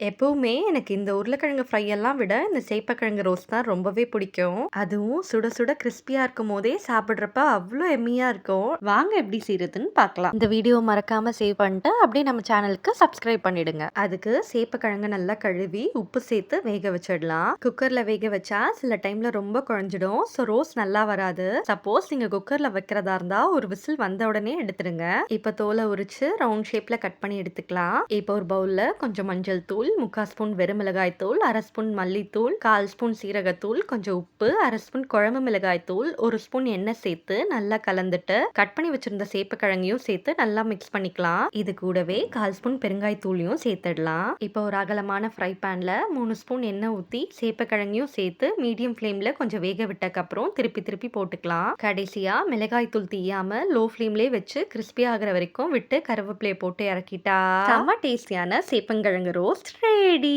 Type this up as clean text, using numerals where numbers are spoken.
எப்பவுமே எனக்கு இந்த உருளைக்கிழங்கு ஃப்ரை எல்லாம் விட, இந்த சேப்பக்கிழங்கு ரோஸ்ட் தான் ரொம்பவே பிடிக்கும். அதுவும் சுட சுட கிரிஸ்பியா இருக்கும்போதே சாப்பிடுறப்ப அவ்ளோ எம்மியா இருக்கும். வாங்க எப்படி செய்றதுன்னு பார்க்கலாம். இந்த வீடியோ மறக்காம சேவ் பண்ணிட்டு, அப்படியே நம்ம சேனலுக்கு சப்ஸ்கிரைப் பண்ணிடுங்க. அதுக்கு சேப்பக்கிழங்கு நல்லா கழுவி, உப்பு சேர்த்து வேக வச்சிடலாம். குக்கர்ல வேக வச்சா சில டைம்ல ரொம்ப குழஞ்சிடும். ஸோ ரோஸ்ட் நல்லா வராது. சப்போஸ் நீங்க குக்கர்ல வைக்கிறதா இருந்தா ஒரு விசில் வந்த உடனே எடுத்துடுங்க. இப்ப தோலை உரிச்சு ரவுண்ட் ஷேப்ல கட் பண்ணி எடுத்துக்கலாம். இப்போ ஒரு பவுல்ல கொஞ்சம் மஞ்சள் தூள், 3/4 ஸ்பூன் வெறுமிளகாய் தூள், 1/2 ஸ்பூன் மல்லித்தூள், 1/4 ஸ்பூன் சீரகத்தூள், கொஞ்சம் உப்பு, 1/2 ஸ்பூன் குழம்பு மிளகாய் தூள், 1 ஸ்பூன் எண்ணெய் சேர்த்து நல்லா கலந்துட்டு கட் பண்ணி வச்சிருந்த சேப்பக்கிழங்கையும் சேர்த்து நல்லா மிக்ஸ் பண்ணிக்கலாம். இது கூடவே 1/4 ஸ்பூன் பெருங்காய் தூளையும் சேர்த்துடலாம். இப்போ ஒரு அகலமான ஃப்ரை பேன்ல 3 ஸ்பூன் எண்ணெய் ஊற்றி சேப்பக்கிழங்கையும் சேர்த்து மீடியம் ஃப்ளேம்ல கொஞ்சம் வேக விட்டக்கு அப்புறம் திருப்பி திருப்பி போட்டுக்கலாம். கடைசியா மிளகாய் தூள் தீயாம லோ ஃப்ளேம்லயே வச்சு கிறிஸ்பி ஆகிற வரைக்கும் விட்டு கருவேப்பிலையை போட்டு இறக்கிட்டா செம்ம டேஸ்டியான சேப்பங்கிழங்கு ரோஸ்ட் ரெடி.